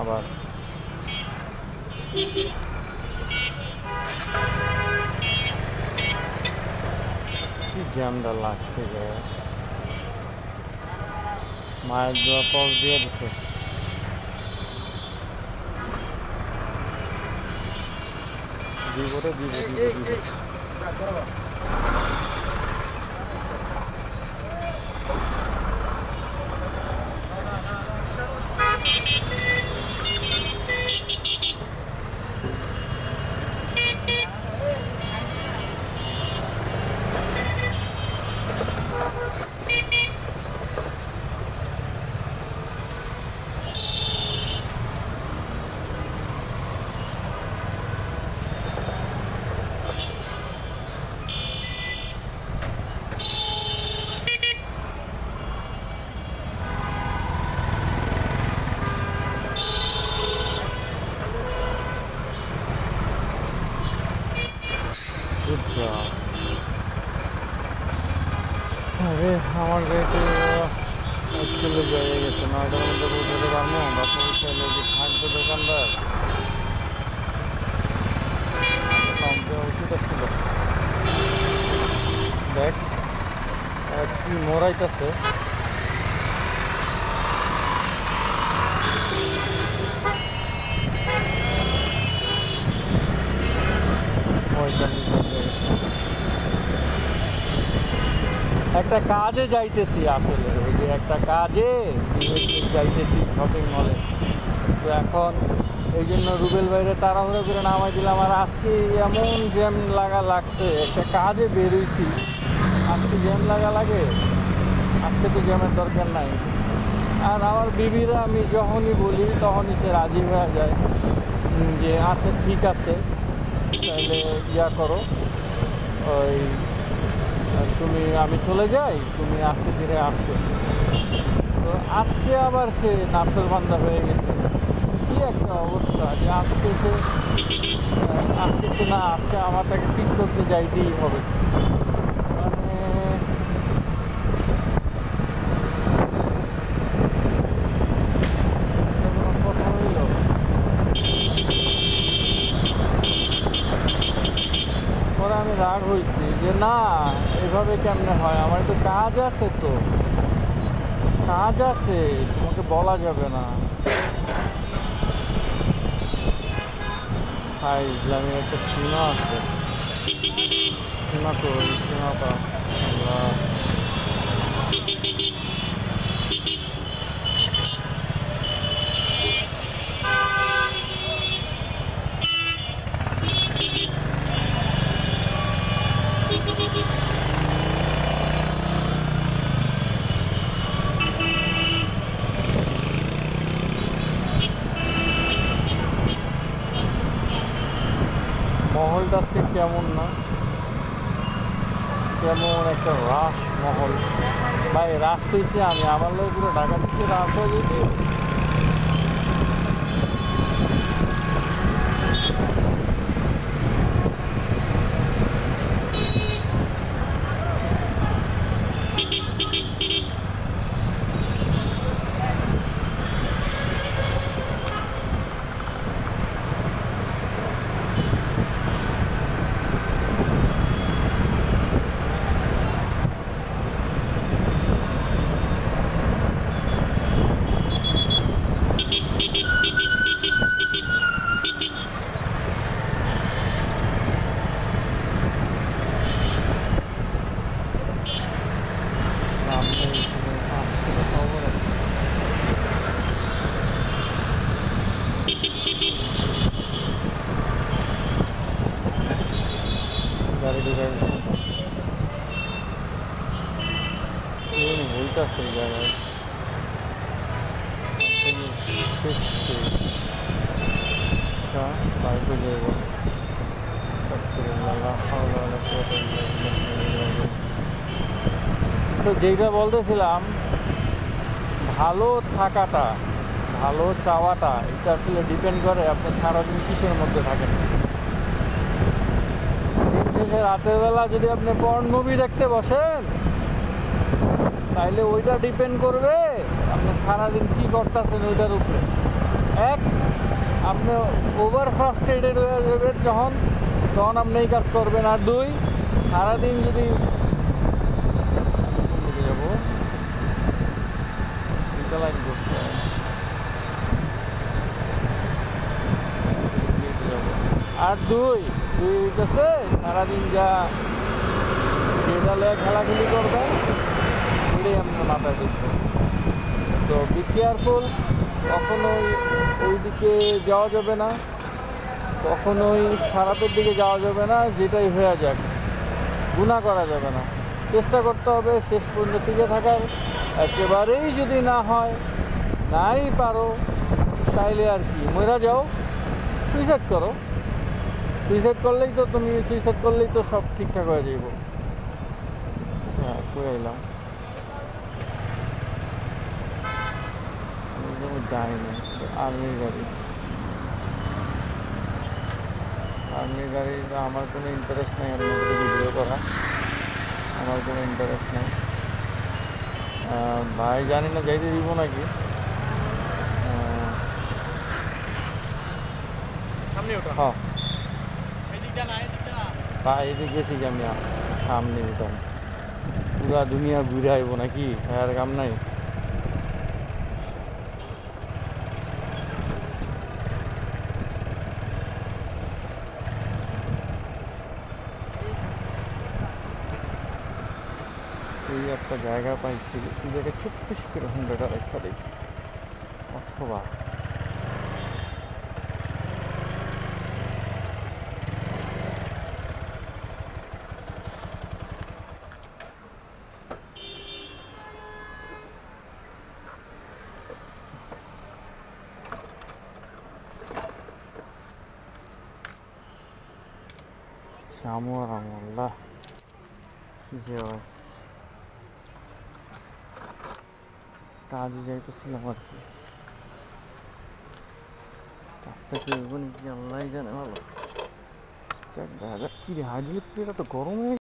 আবার কি জ্যামটা লাগছে যে মায়ের দোয়া পজ দিয়ে দিচ্ছে। দিব আরে আমার গাড়িতে চলে হয়ে গেছে, 9টার মধ্যে পৌঁছাতে পারবো বা পৌঁছালে যে থাকবে দোকানদার কম দেওয়া উচিত ছিল। দেখ কি মোড়াইতেছে, একটা কাজে যাইতেছি আসলে, ওই যে একটা কাজে যাইতেছি শপিং মলে। তো এখন এই জন্য রুবেল ভাইরে তাড়াহুড়ো করে নামাই দিলাম। আর আজকে এমন জ্যাম লাগছে, একটা কাজে বেরোইছি, আজকে জ্যাম লাগে, আজকে তো জ্যামের দরকার নাই। আর আমার বিবিরা আমি যখনই বলি তখনই সে রাজি হয়ে যায় যে আচ্ছা ঠিক আছে তাহলে ইয়া করো, ওই আমি চলে যাই, তুমি আস্তে ধীরে আসো। তো আজকে আবার সে নাফরমানদা হয়ে গেছে। কি একটা অবস্থা যে আসতেছে না, আজকে আমার তাকে পিক করতে যাইতেই হবে। মানে কথা হইল, পরে আমি রাগ হয়েছি যে না এভাবে কেমনে হয়, আমার একটু কাজ আছে, তোমাকে বলা যাবে না। হাই ইসলামের একটা সীমা আছে, সীমাটা মহলটা কেমন না, কেমন একটা রাস মহল। ভাই রাস পেয়েছি আমি, আমার লোক পুরো ঢাকা থেকে রাস হয়ে গেছি। গাড়ি ঢুকে বইটাছে এই জায়গায় বাইকে যাইব। তো যেটা বলতেছিলাম, ভালো থাকাটা, ভালো চাওয়াটা, এটা আসলে ডিপেন্ড করে আপনি সারাদিন কিসের মধ্যে থাকেন। দিন শেষে রাতের বেলা যদি আপনি পর্ন মুভি দেখতে বসেন তাইলে ওইটা ডিপেন্ড করবে আপনি সারাদিন কী করতেছেন ওইটার উপরে। এক, আপনি ওভার ফ্রাস্ট্রেটেড হয়ে যাবেন তখন আপনি এই কাজ করবেন। আর দুই, সারাদিন যদি যাবো লাইন করতে হয়। আর দুই হইতেছে সারাদিন যেটা লয়ে খেলাখেলি করবেন এটাই আপনার মাথায় ঢুকবে। তো বি কেয়ারফুল, কখনোই ওই দিকে যাওয়া যাবে না, কখনোই খারাপের দিকে যাওয়া যাবে না। যেটাই হয়ে যাক, গুনাহ করা যাবে না, চেষ্টা করতে হবে শেষ পর্যন্ত টিকে থাকার। একেবারেই যদি না হয়, নাই পারো, তাইলে আর কি মরে যাও, সুইসাইড করো। সুইসাইড করলেই তো সব ঠিকঠাক হয়ে যাইব। হ্যাঁ, কই এলাম যাই না। আর্মির গাড়ি আমার কোনো ইন্টারেস্ট নেই, এর মধ্যে ভিডিও করা আমার কোনো ইন্টারেস্ট নেই। ভাই জানি না যাইতে দিব নাকি। হ্যাঁ, এদিকে গেছি কি আমি সামনে উঠান, পুরা দুনিয়া ঘুরে আইব নাকি, আর কাম নাই। এই একটা জায়গা পাইছি, এই জায়গায় চুপটিস করে হুন্ডাটা রেখা দেখি, অথবা শামুয়ার আমল্লা কি যে হয়। কাজে যাইতেছিলাম আর কি, কাজটা কি কি আল্লাহ জানে ভালো। দেখা যাক কি রে, হাজির তো গরম হয়ে